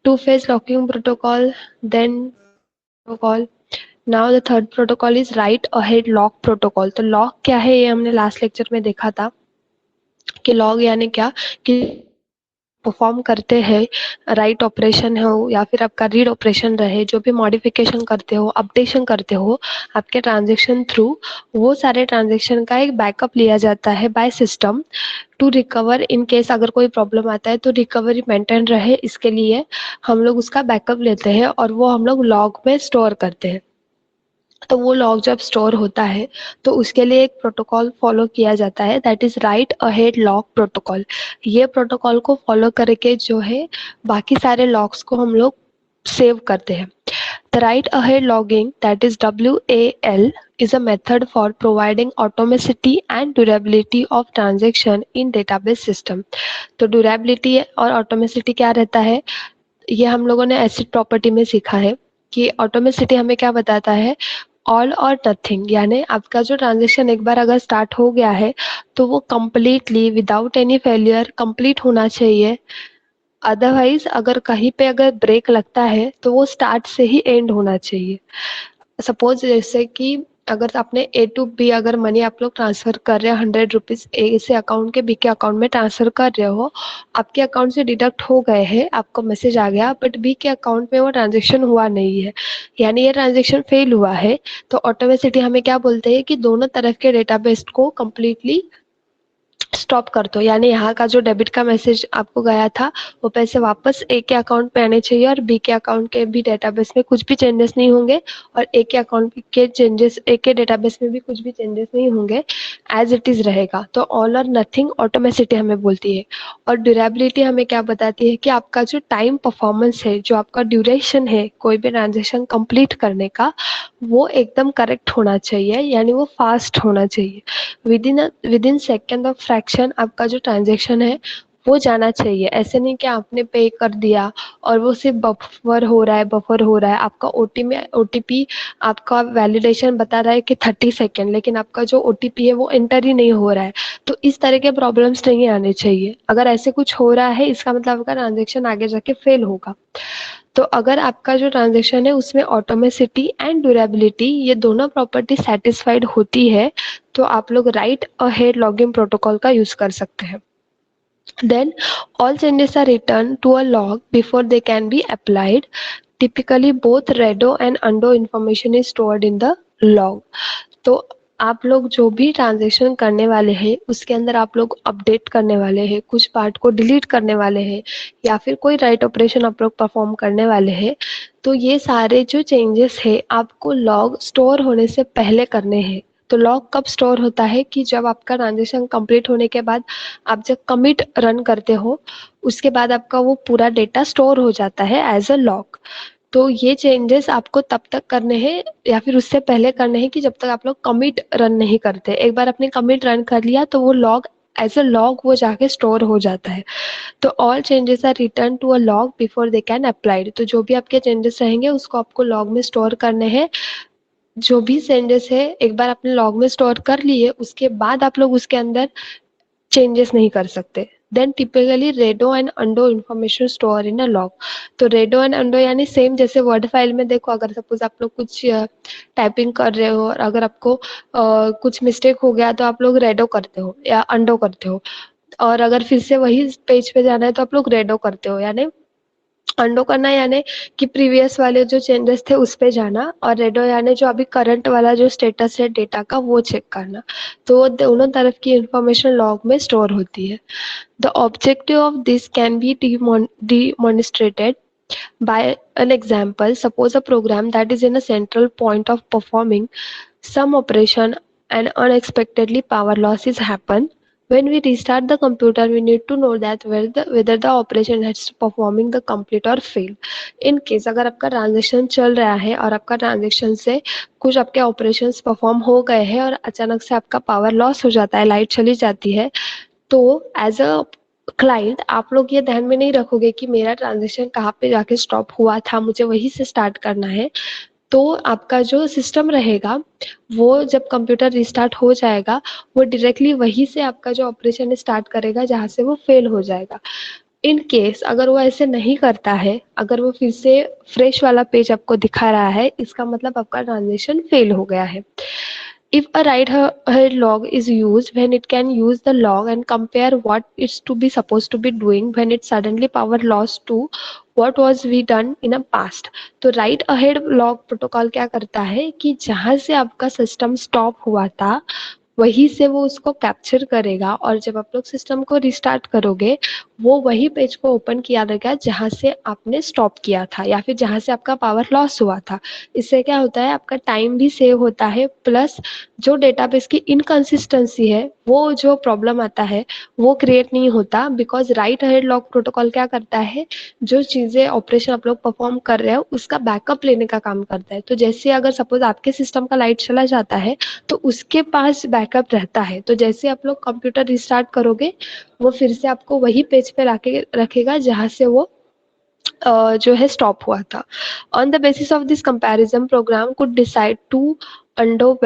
two-phase locking protocol, then protocol. Now the third protocol is write ahead lock protocol. तो lock क्या है ये हमने लास्ट लेक्चर में देखा था कि लॉग यानी क्या कि परफॉर्म करते हैं राइट ऑपरेशन हो या फिर आपका रीड ऑपरेशन रहे, जो भी मॉडिफिकेशन करते हो, अपडेशन करते हो आपके ट्रांजेक्शन थ्रू, वो सारे ट्रांजेक्शन का एक बैकअप लिया जाता है by system to recover in case अगर कोई प्रॉब्लम आता है तो रिकवरी मेंटेन रहे, इसके लिए हम लोग उसका बैकअप लेते हैं और वो हम लोग लॉग में स्टोर करते हैं। तो वो लॉग जब स्टोर होता है तो उसके लिए एक प्रोटोकॉल फॉलो किया जाता है, that is right ahead log protocol. ये प्रोटोकॉल को फॉलो करके जो है बाकी सारे लॉग्स को हम लोग सेव करते हैं। The write ahead logging, that is WAL, is a method for providing automaticity and durability of transaction in database system. तो durability और automaticity क्या रहता है, ये हम लोगों ने एसिड प्रॉपर्टी में सीखा है कि ऑटोमेसिटी हमें क्या बताता है, ऑल और नथिंग, यानी आपका जो ट्रांजेक्शन एक बार अगर स्टार्ट हो गया है तो वो completely without any failure complete होना चाहिए। अदरवाइज अगर कहीं पे अगर ब्रेक लगता है तो वो स्टार्ट से ही एंड होना चाहिए। सपोज जैसे कि अगर आपने ए टू बी अगर मनी आप लोग ट्रांसफर कर रहे हो 100 रुपीज ए से अकाउंट के बी के अकाउंट में ट्रांसफर कर रहे हो, आपके अकाउंट से डिडक्ट हो गए हैं, आपको मैसेज आ गया, बट बी के अकाउंट में वो ट्रांजेक्शन हुआ नहीं है, यानी ये ट्रांजेक्शन फेल हुआ है। तो ऑटोमेसिटी हमें क्या बोलते हैं कि दोनों तरफ के डेटाबेस को कम्प्लीटली स्टॉप कर दो, यानी यहाँ का जो डेबिट का मैसेज आपको गया था वो पैसे वापस ए के अकाउंट पे आने चाहिए और बी के अकाउंट के भी डेटाबेस में कुछ भी चेंजेस नहीं होंगे और ए के अकाउंट के चेंजेस ए के डेटाबेस में भी कुछ भी चेंजेस नहीं होंगे, एज इट इज रहेगा। तो ऑल और नथिंग ऑटोमेसिटी हमें बोलती है। और ड्यूरेबिलिटी हमें क्या बताती है कि आपका जो टाइम परफॉर्मेंस है, जो आपका ड्यूरेशन है कोई भी ट्रांजेक्शन कंप्लीट करने का, वो एकदम करेक्ट होना चाहिए, यानी वो फास्ट होना चाहिए। विदिन सेकेंड ऑफ फ्रैक्शन आपका जो ट्रांजेक्शन है वो जाना चाहिए। ऐसे नहीं कि आपने पे कर दिया और वो सिर्फ बफर हो रहा है, आपका ओटीपी आपका वैलिडेशन बता रहा है कि 30 सेकेंड, लेकिन आपका जो ओटीपी है वो एंटर ही नहीं हो रहा है। तो इस तरह के प्रॉब्लम्स नहीं आने चाहिए। अगर ऐसे कुछ हो रहा है इसका मतलब आपका ट्रांजेक्शन आगे जाके फेल होगा। तो अगर आपका जो ट्रांजेक्शन है उसमें ऑटोमेसिटी एंड ड्यूरेबिलिटी ये दोनों प्रॉपर्टी सेटिस्फाइड होती है तो आप लोग राइट अहेड लॉगिन प्रोटोकॉल का यूज कर सकते हैं। Then all changes are returned to a log before they can be applied. Typically both redo and undo information is stored in the log. तो आप लोग जो भी ट्रांजेक्शन करने वाले हैं उसके अंदर आप लोग अपडेट करने वाले हैं, कुछ पार्ट को डिलीट करने वाले हैं या फिर कोई राइट ऑपरेशन आप लोग परफॉर्म करने वाले हैं, तो ये सारे जो चेंजेस है आपको लॉग स्टोर होने से पहले करने हैं। तो लॉग कब स्टोर होता है कि जब आपका ट्रांजेक्शन कंप्लीट होने के बाद आप जब कमिट रन करते हो उसके बाद आपका वो पूरा डेटा स्टोर हो जाता है एज अ लॉग। तो ये चेंजेस आपको तब तक करने हैं या फिर उससे पहले करने हैं कि जब तक आप लोग कमिट रन नहीं करते। एक बार आपने कमिट रन कर लिया तो वो लॉग एज अ लॉग वो जाके स्टोर हो जाता है। तो all changes are written to a log before they can applied. तो जो भी आपके चेंजेस रहेंगे उसको आपको लॉग में स्टोर करने हैं। जो भी चेंजेस है एक बार आपने लॉग में स्टोर कर लिए उसके बाद आप लोग उसके अंदर चेंजेस नहीं कर सकते। Then typically redo and undo information store in a log. तो रेडो एंड अंडो यानी सेम जैसे वर्ड फाइल में देखो, अगर सपोज आप लोग कुछ टाइपिंग कर रहे हो और अगर आपको कुछ मिस्टेक हो गया तो आप लोग रेडो करते हो या अंडो करते हो, और अगर फिर से वही पेज पे जाना है तो आप लोग रेडो करते हो। यानी अंडो करना यानी कि प्रीवियस वाले जो चेंजेस थे उस पे जाना, और रेडो यानी जो अभी करंट वाला जो स्टेटस है डेटा का वो चेक करना। तो दोनों तरफ की इंफॉर्मेशन लॉग में स्टोर होती है। The objective of this can be demonstrated by an example. Suppose a program that is in a central point of performing some operation and unexpectedly power losses happen. When we restart the computer, we need to know that whether the operation is performing the complete or fail. In case अगर आपका transaction चल रहा है और आपका transaction से कुछ आपके ऑपरेशंस परफॉर्म हो गए हैं और अचानक से आपका पावर लॉस हो जाता है, लाइट चली जाती है, तो एज अ क्लाइंट आप लोग ये ध्यान में नहीं रखोगे कि मेरा ट्रांजेक्शन कहाँ पे जाके स्टॉप हुआ था, मुझे वहीं से स्टार्ट करना है। तो आपका जो सिस्टम रहेगा वो जब कंप्यूटर रिस्टार्ट हो जाएगा वो डायरेक्टली वहीं से आपका जो ऑपरेशन स्टार्ट करेगा जहाँ से वो फेल हो जाएगा। इन केस अगर वो ऐसे नहीं करता है, अगर वो फिर से फ्रेश वाला पेज आपको दिखा रहा है, इसका मतलब आपका ट्रांजेक्शन फेल हो गया है. If a write ahead log is used, when it can use the log and compare what it's to be supposed to be doing when it suddenly power loss to what was we done in a past. तो right ahead log protocol क्या करता है कि जहां से आपका system stop हुआ था वहीं से वो उसको कैप्चर करेगा, और जब आप लोग सिस्टम को रिस्टार्ट करोगे वो वही पेज को ओपन किया रहेगा जहां से आपने स्टॉप किया था या फिर जहां से आपका पावर लॉस हुआ था. इससे क्या होता है, आपका टाइम भी सेव होता है, प्लस जो डेटाबेस की इनकंसिस्टेंसी है, वो जो प्रॉब्लम आता है वो क्रिएट नहीं होता. Because right ahead log protocol क्या करता है, जो चीजें ऑपरेशन आप लोग परफॉर्म कर रहे हो उसका बैकअप लेने का काम करता है. तो जैसे अगर सपोज आपके सिस्टम का लाइट चला जाता है तो उसके पास बैकअप रहता है. तो जैसे आप लोग कंप्यूटर रिस्टार्ट करोगे वो फिर से आपको वही पेज पे लाके रखेगा जहां से वो जो है स्टॉप हुआ था. On the basis of this comparison program could decide to undo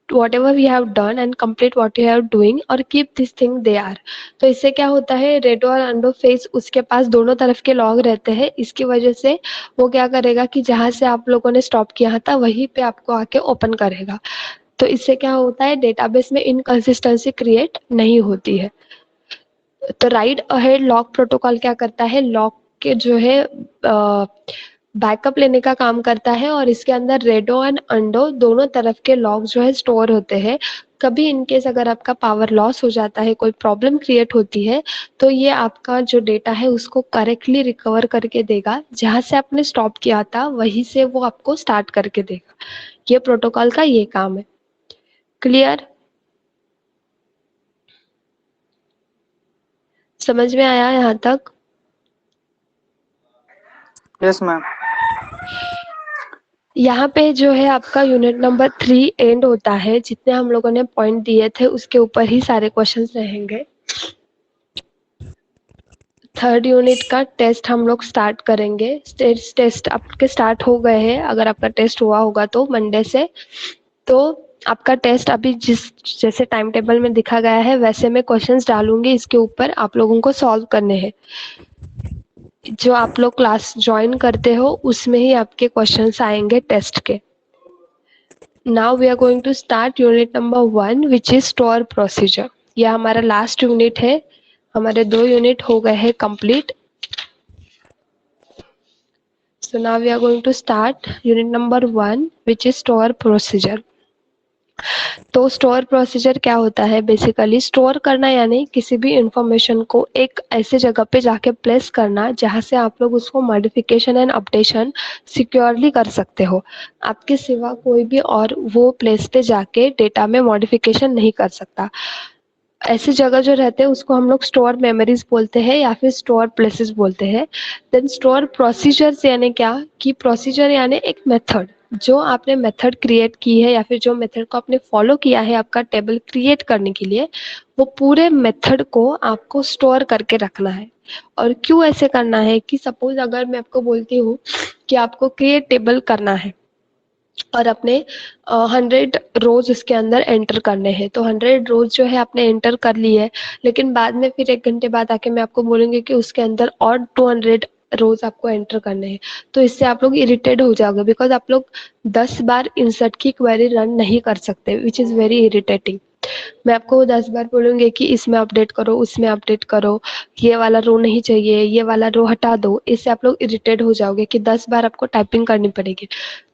whatever we have done and complete what you are doing or keep this thing they are. तो इससे क्या होता है, रेडो और अंडो फेस उसके पास दोनों तरफ के लॉग रहते हैं. इसकी वजह से वो क्या करेगा कि जहां से आप लोगों ने स्टॉप किया था वहीं पे आपको आके ओपन करेगा. तो इससे क्या होता है, डेटाबेस में इनकंसिस्टेंसी क्रिएट नहीं होती है. तो राइट अहेड लॉग प्रोटोकॉल क्या करता है, लॉग के जो है बैकअप लेने का काम करता है, और इसके अंदर रेडो एंड अंडो दोनों तरफ के लॉग जो है स्टोर होते हैं. कभी इनकेस अगर आपका पावर लॉस हो जाता है, कोई प्रॉब्लम क्रिएट होती है, तो ये आपका जो डेटा है उसको करेक्टली रिकवर करके देगा. जहां से आपने स्टॉप किया था वहीं से वो आपको स्टार्ट करके देगा. ये प्रोटोकॉल का ये काम है. क्लियर? समझ में आया यहाँ तक? Yes ma'am. यहाँ पे जो है आपका यूनिट नंबर 3 एंड होता है. जितने हम लोगों ने पॉइंट दिए थे उसके ऊपर ही सारे क्वेश्चंस रहेंगे. थर्ड यूनिट का टेस्ट हम लोग स्टार्ट करेंगे. टेस्ट आपके स्टार्ट हो गए हैं, अगर आपका टेस्ट हुआ होगा तो मंडे से. तो आपका टेस्ट अभी जैसे टाइम टेबल में दिखा गया है वैसे मैं क्वेश्चंस डालूंगी, इसके ऊपर आप लोगों को सॉल्व करने हैं. जो आप लोग क्लास ज्वाइन करते हो उसमें ही आपके क्वेश्चंस आएंगे टेस्ट के. Now we are going to start unit number 1 which is store procedure. यह हमारा लास्ट यूनिट है. हमारे 2 यूनिट हो गए हैं complete. So now we are going to start unit number 1 which is store procedure. तो स्टोर प्रोसीजर क्या होता है, बेसिकली स्टोर करना यानी किसी भी इंफॉर्मेशन को एक ऐसे जगह पे जाके प्लेस करना जहां से आप लोग उसको मॉडिफिकेशन एंड अपडेशन सिक्योरली कर सकते हो. आपके सिवा कोई भी और वो प्लेस पे जाके डेटा में मॉडिफिकेशन नहीं कर सकता. ऐसी जगह जो रहते हैं उसको हम लोग स्टोर मेमोरीज बोलते हैं या फिर स्टोर प्लेसेस बोलते हैं. देन स्टोर प्रोसीजर्स यानी क्या कि प्रोसीजर यानी एक मेथड, जो आपने मेथड क्रिएट की है या फिर जो मेथड को आपने फॉलो किया है आपका टेबल क्रिएट करने के लिए, वो पूरे मेथड को आपको स्टोर करके रखना है. और क्यों ऐसे करना है कि सपोज अगर मैं आपको बोलती हूँ कि आपको क्रिएट टेबल करना है और अपने 100 रोज उसके अंदर एंटर करने हैं, तो 100 रोज जो है आपने एंटर कर ली है, लेकिन बाद में फिर 1 घंटे बाद आके मैं आपको बोलूंगी कि उसके अंदर और 200 रोज आपको एंटर करने हैं. तो इससे आप लोग इरिटेट हो जाओगे, बिकॉज आप लोग 10 बार इंसर्ट की क्वेरी रन नहीं कर सकते, विच इज वेरी इरिटेटिंग. मैं आपको 10 बार बोलूंगी कि इसमें अपडेट करो, उसमें अपडेट करो, ये वाला रो नहीं चाहिए, ये वाला रो हटा दो. इससे आप लोग इरिटेट हो जाओगे कि 10 बार आपको टाइपिंग करनी पड़ेगी.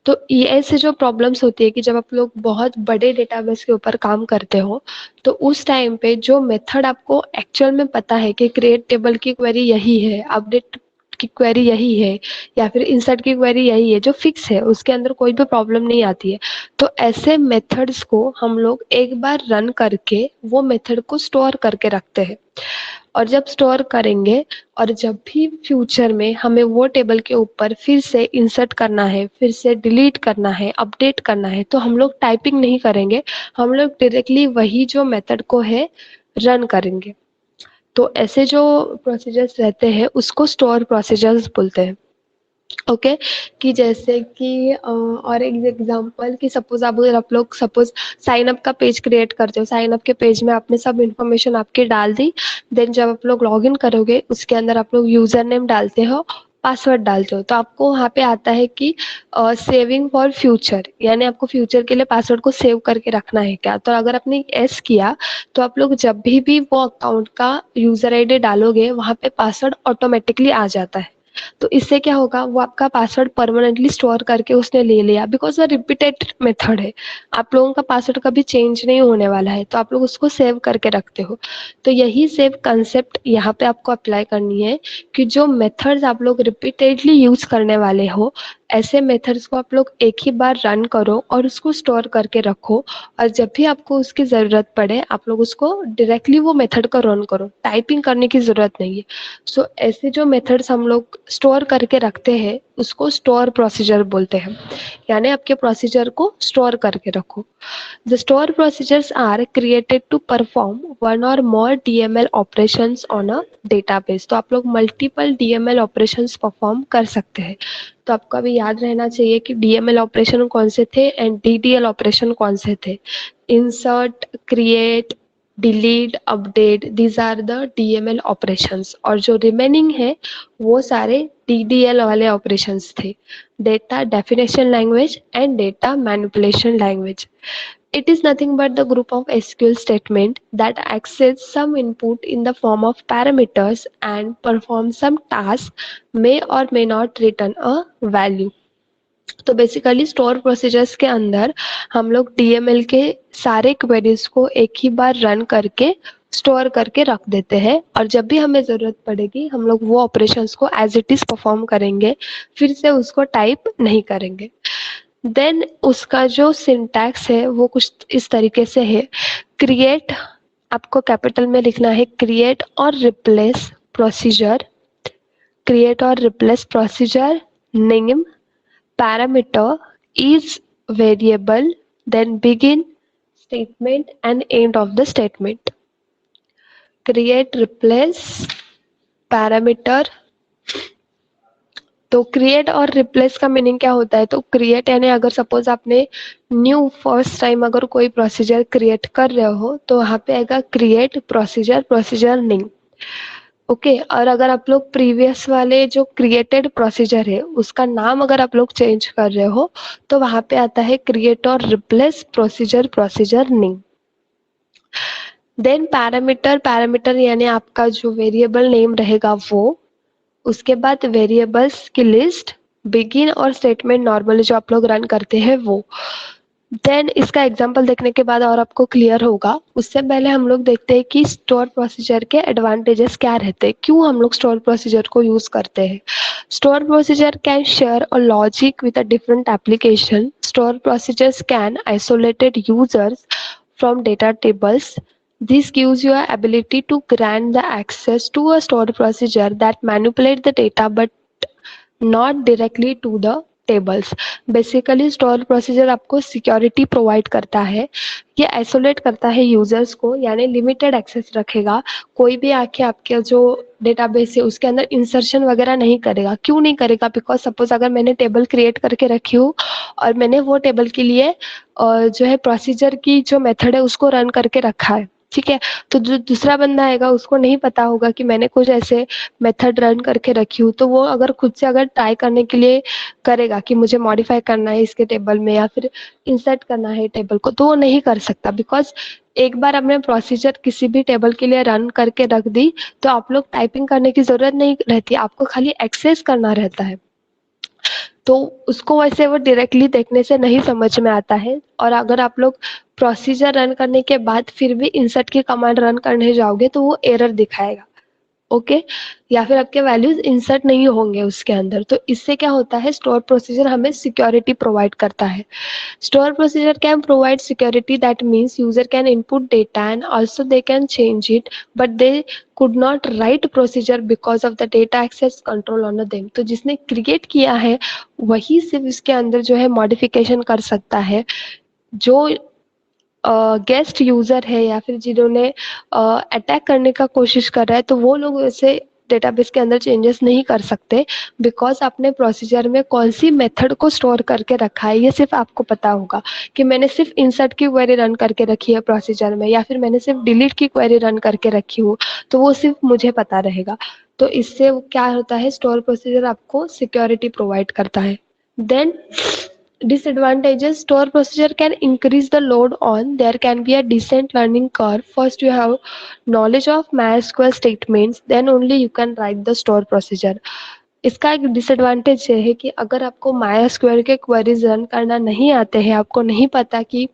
तो ये ऐसे जो प्रॉब्लम्स होती है कि जब आप लोग बहुत बड़े डेटाबेस के ऊपर काम करते हो, तो उस टाइम पे जो मेथड आपको एक्चुअल में पता है कि क्रिएट टेबल की क्वेरी यही है, अपडेट की क्वेरी यही है, या फिर इंसर्ट की क्वेरी यही है, जो फिक्स है, उसके अंदर कोई भी प्रॉब्लम नहीं आती है. तो ऐसे मेथड्स को हम लोग एक बार रन करके वो मेथड को स्टोर करके रखते हैं. और जब स्टोर करेंगे और जब भी फ्यूचर में हमें वो टेबल के ऊपर फिर से इंसर्ट करना है, फिर से डिलीट करना है, अपडेट करना है, तो हम लोग टाइपिंग नहीं करेंगे, हम लोग डायरेक्टली वही जो मेथड को है रन करेंगे. तो ऐसे जो प्रोसीजर्स रहते हैं उसको स्टोर प्रोसीजर्स बोलते हैं. ओके कि जैसे कि और एक एग्जांपल कि सपोज आप लोग सपोज साइन अप का पेज क्रिएट करते हो, साइन अप के पेज में आपने सब इन्फॉर्मेशन आपकी डाल दी, देन जब आप लोग लॉग इन करोगे उसके अंदर आप लोग यूजर नेम डालते हो, पासवर्ड डालते हो, तो आपको वहाँ पे आता है कि सेविंग फॉर फ्यूचर, यानी आपको फ्यूचर के लिए पासवर्ड को सेव करके रखना है क्या। तो अगर आपने एस किया तो आप लोग जब भी वो अकाउंट का यूजर आईडी डालोगे वहाँ पे पासवर्ड ऑटोमेटिकली आ जाता है। तो इससे क्या होगा, वो आपका पासवर्ड परमानेंटली स्टोर करके उसने ले लिया, बिकॉज वो रिपीटेड मेथड है, आप लोगों का पासवर्ड कभी चेंज नहीं होने वाला है, तो आप लोग उसको सेव करके रखते हो। तो यही सेव कंसेप्ट यहाँ पे आपको अप्लाई करनी है कि जो मेथड्स आप लोग रिपीटेडली यूज करने वाले हो, ऐसे मेथड्स को आप लोग एक ही बार रन करो और उसको स्टोर करके रखो, और जब भी आपको उसकी ज़रूरत पड़े आप लोग उसको डायरेक्टली वो मेथड को रन करो, टाइपिंग करने की ज़रूरत नहीं है। सो ऐसे जो मेथड्स हम लोग स्टोर करके रखते हैं उसको स्टोर प्रोसीजर बोलते हैं, यानी आपके प्रोसीजर को स्टोर करके रखो। The store procedures are created to perform one or more DML operations on a database। तो आप लोग मल्टीपल DML ऑपरेशंस परफॉर्म कर सकते हैं। तो आपको अभी याद रहना चाहिए कि DML ऑपरेशन कौन से थे एंड DDL ऑपरेशन कौन से थे। Insert, create, delete, update, these are the DML operations, और जो रिमेनिंग है वो सारे DDL वाले ऑपरेशंस थे, data definition language and data manipulation language. It is nothing but the group of SQL statement that access some input in the form of parameters and perform some task, may or may not return a value। तो basically store procedures के अंदर हम लोग DML के सारे queries को एक ही बार run करके स्टोर करके रख देते हैं, और जब भी हमें ज़रूरत पड़ेगी हम लोग वो ऑपरेशंस को एज इट इज़ परफॉर्म करेंगे, फिर से उसको टाइप नहीं करेंगे। देन उसका जो सिंटैक्स है वो कुछ इस तरीके से है। क्रिएट, आपको कैपिटल में लिखना है, create or replace procedure, create or replace procedure name, parameter, is variable, then begin statement end end of the statement. Create, replace, parameter. तो क्रिएट और रिप्लेस का मीनिंग क्या होता है, तो क्रिएट यानी अगर सपोज आपने न्यू फर्स्ट टाइम अगर कोई प्रोसीजर क्रिएट कर रहे हो तो वहाँ पे आएगा create procedure, procedure name. Okay, और अगर आप लोग प्रीवियस वाले जो क्रिएटेड प्रोसीजर है उसका नाम अगर आप लोग चेंज कर रहे हो तो वहाँ पे आता है create or replace procedure, procedure name. Then parameter, parameter यानी आपका जो वेरिएबल नेम रहेगा वो, उसके बाद वेरिएबल्स की लिस्ट, बिगिन और स्टेटमेंट नॉर्मली जो आप लोग रन करते हैं वो। देन इसका एग्जांपल देखने के बाद और आपको क्लियर होगा, उससे पहले हम लोग देखते हैं कि स्टोर प्रोसीजर के एडवांटेजेस क्या रहते हैं, क्यों हम लोग स्टोर प्रोसीजर को यूज करते हैं। Store procedure can share a logic with a different application. Store procedures can isolated users from data tables. This gives you a ability to grant the access to a stored procedure that manipulate the data but not directly to the tables। Basically store procedure आपको security provide करता है, ये isolate करता है users को, यानी limited access रखेगा, कोई भी आके आपके जो डेटाबेस है उसके अंदर इंसर्शन वगैरह नहीं करेगा। क्यों नहीं करेगा, बिकॉज सपोज अगर मैंने टेबल क्रिएट करके रखी हूँ और मैंने वो टेबल के लिए जो है प्रोसीजर की जो मेथड है उसको रन करके रखा है, ठीक है, तो जो दूसरा बंदा आएगा उसको नहीं पता होगा कि मैंने कुछ ऐसे मेथड रन करके रखी हूँ, तो वो अगर खुद से अगर ट्राई करने के लिए करेगा कि मुझे मॉडिफाई करना है इसके टेबल में या फिर इंसर्ट करना है टेबल को, तो वो नहीं कर सकता, बिकॉज एक बार आपने प्रोसीजर किसी भी टेबल के लिए रन करके रख दी तो आप लोग टाइपिंग करने की जरूरत नहीं रहती, आपको खाली एक्सेस करना रहता है। तो उसको वैसे वो डायरेक्टली देखने से नहीं समझ में आता है, और अगर आप लोग प्रोसीजर रन करने के बाद फिर भी इंसर्ट की कमांड रन करने जाओगे तो वो एरर दिखाएगा, ओके, या फिर आपके वैल्यूज इंसर्ट नहीं होंगे उसके अंदर। तो इससे क्या होता है, स्टोर प्रोसीजर हमें सिक्योरिटी प्रोवाइड करता है। Store procedure can provide security, that means user can input data and also they can change it, but they could not write procedure because of the data access control on them। तो जिसने create किया है वही सिर्फ इसके अंदर जो है मॉडिफिकेशन कर सकता है, जो गेस्ट यूजर है या फिर जिन्होंने अटैक करने का कोशिश कर रहा है तो वो लोग ऐसे डेटाबेस के अंदर चेंजेस नहीं कर सकते, बिकॉज आपने प्रोसीजर में कौन सी मेथड को स्टोर करके रखा है ये सिर्फ आपको पता होगा कि मैंने सिर्फ इंसर्ट की क्वेरी रन करके रखी है प्रोसीजर में, या फिर मैंने सिर्फ डिलीट की क्वेरी रन करके रखी हूँ, तो वो सिर्फ मुझे पता रहेगा। तो इससे क्या होता है, स्टोर प्रोसीजर आपको सिक्योरिटी प्रोवाइड करता है। Then disadvantages, store procedure can increase the load on, there can be a decent learning curve. First you have knowledge of MySQL statements, then only you can write the store procedure. इसका एक disadvantage ये है कि अगर आपको MySQL के queries run करना नहीं आते हैं, आपको नहीं पता कि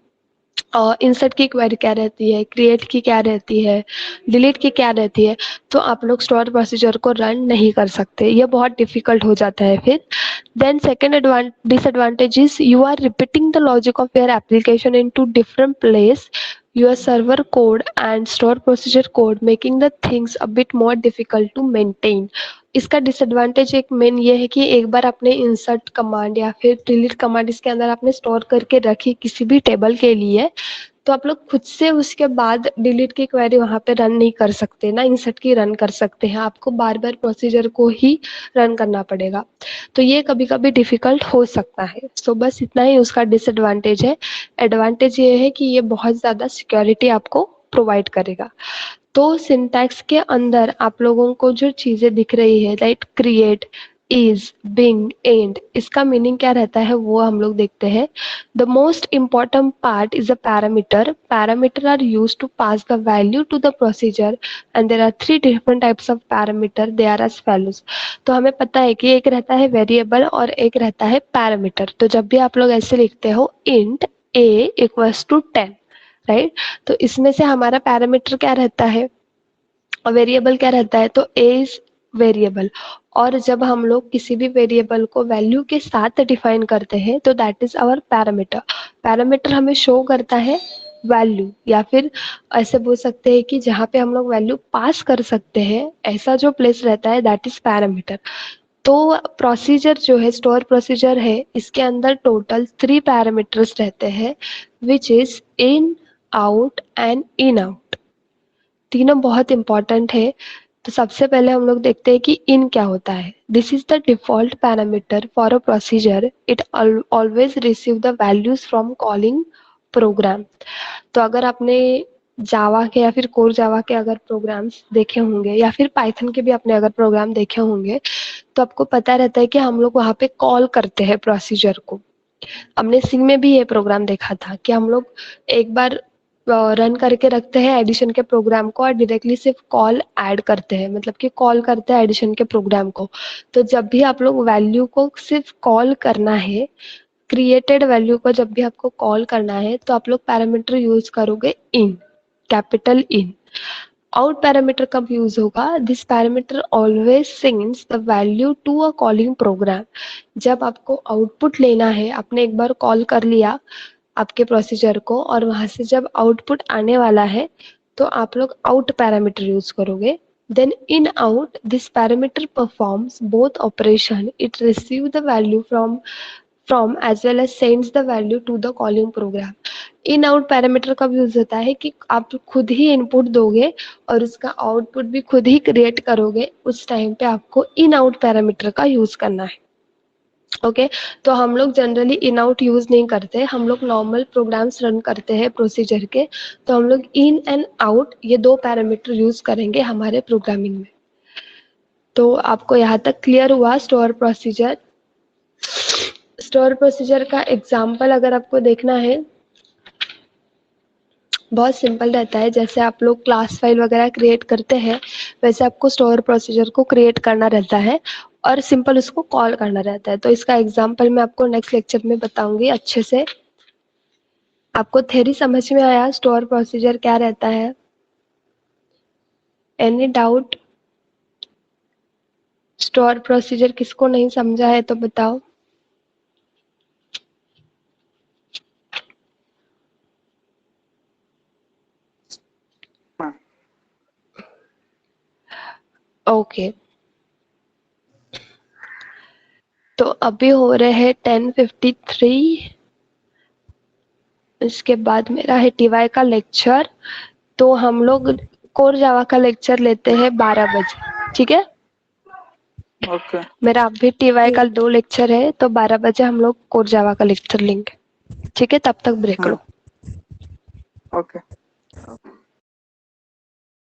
इंसर्ट की क्वेरी क्या रहती है, क्रिएट की क्या रहती है, डिलीट की क्या रहती है, तो आप लोग स्टोर प्रोसीजर को रन नहीं कर सकते, ये बहुत डिफिकल्ट हो जाता है फिर। Then second disadvantage is you are repeating the logic of your application into different place, your server code and store procedure code, making the things a bit more difficult to maintain. इसका disadvantage एक main ये है कि एक बार आपने insert command या फिर delete command इसके अंदर आपने स्टोर करके रखी किसी भी टेबल के लिए, तो आप लोग खुद से उसके बाद डिलीट की क्वेरी वहां पे रन नहीं कर सकते, ना इंसर्ट की रन कर सकते हैं, आपको बार बार प्रोसीजर को ही रन करना पड़ेगा। तो ये कभी कभी डिफिकल्ट हो सकता है। सो बस इतना ही उसका डिसएडवांटेज है। एडवांटेज ये है कि ये बहुत ज़्यादा सिक्योरिटी आपको प्रोवाइड करेगा। तो सिंटैक्स के अंदर आप लोगों को जो चीज़ें दिख रही है, लाइक क्रिएट, इज, बिंग, एंड, इसका मीनिंग क्या रहता है वो हम लोग देखते हैं। The most important part is a parameter. Parameter are use to pass the value to the procedure and there are 3 different types of parameter, they are as follows. तो हमें पता है कि एक रहता है वेरिएबल और एक रहता है पैरामीटर। तो जब भी आप लोग ऐसे लिखते हो int a equals to 10, right, तो इसमें से हमारा पैरामीटर क्या रहता है और वेरिएबल क्या रहता है, तो a इज वेरिएबल। और जब हम लोग किसी भी वेरिएबल को वैल्यू के साथ डिफाइन करते हैं तो that is our parameter. Parameter हमें शो करता है वैल्यू, या फिर ऐसे बोल सकते हैं कि जहाँ पे हम लोग वैल्यू पास कर सकते हैं ऐसा जो प्लेस रहता है दैट इज पैरामीटर। तो प्रोसीजर जो है, स्टोर प्रोसीजर है, इसके अंदर टोटल 3 पैरामीटर्स रहते हैं, which is in, out and in out. तीनों बहुत इंपॉर्टेंट है। तो सबसे पहले हम लोग देखते हैं कि इन क्या होता है। This is the default parameter for a procedure, it always receive the values from calling program. तो अगर आपने जावा के या फिर कोर जावा के अगर प्रोग्राम्स देखे होंगे या फिर पाइथन के भी आपने अगर प्रोग्राम देखे होंगे, तो आपको पता रहता है कि हम लोग वहाँ पे कॉल करते हैं प्रोसीजर को। हमने सी में भी ये प्रोग्राम देखा था कि हम लोग एक बार रन करके रखते हैं एडिशन के प्रोग्राम को और डायरेक्टली सिर्फ कॉल ऐड करते हैं, मतलब कि कॉल करते हैं एडिशन के प्रोग्राम को। तो जब भी आप लोग वैल्यू को सिर्फ कॉल करना है, क्रिएटेड वैल्यू को जब भी आपको कॉल करना है, तो आप लोग पैरामीटर यूज करोगे in, capital in. Out parameter कब यूज होगा, this parameter always sends the value to a calling program. जब आपको आउटपुट लेना है, आपने एक बार कॉल कर लिया आपके प्रोसीजर को और वहां से जब आउटपुट आने वाला है तो आप लोग आउट पैरामीटर यूज करोगे। Then in out, this parameter performs both operation, it receive the value from as well as sends the value to the calling program. In out parameter कब यूज होता है कि आप खुद ही इनपुट दोगे और उसका आउटपुट भी खुद ही क्रिएट करोगे, उस टाइम पे आपको इन आउट पैरामीटर का यूज करना है। ओके तो हम लोग जनरली इन आउट यूज नहीं करते, हम लोग नॉर्मल प्रोग्राम्स रन करते हैं प्रोसीजर के, तो हम लोग इन एंड आउट ये 2 पैरामीटर यूज करेंगे हमारे प्रोग्रामिंग में। तो आपको यहाँ तक क्लियर हुआ स्टोर प्रोसीजर। स्टोर प्रोसीजर का एग्जाम्पल अगर आपको देखना है, बहुत सिंपल रहता है। जैसे आप लोग क्लास फाइल वगैरह क्रिएट करते हैं वैसे आपको स्टोर प्रोसीजर को क्रिएट करना रहता है और सिंपल उसको कॉल करना रहता है। तो इसका एग्जांपल मैं आपको नेक्स्ट लेक्चर में बताऊंगी अच्छे से। आपको थ्योरी समझ में आया, स्टोर प्रोसीजर क्या रहता है? Any doubt? स्टोर प्रोसीजर किसको नहीं समझा है तो बताओ। ओके तो अभी हो रहे हैं 10:53, इसके बाद मेरा है टीवाई का लेक्चर। तो हम लोग कोर जावा का लेक्चर लेते हैं 12 बजे, ठीक है? ओके मेरा अभी टीवाई का 2 लेक्चर है, तो 12 बजे हम लोग कोर जावा का लेक्चर लेंगे। ठीक है, तब तक ब्रेक लो। ओके।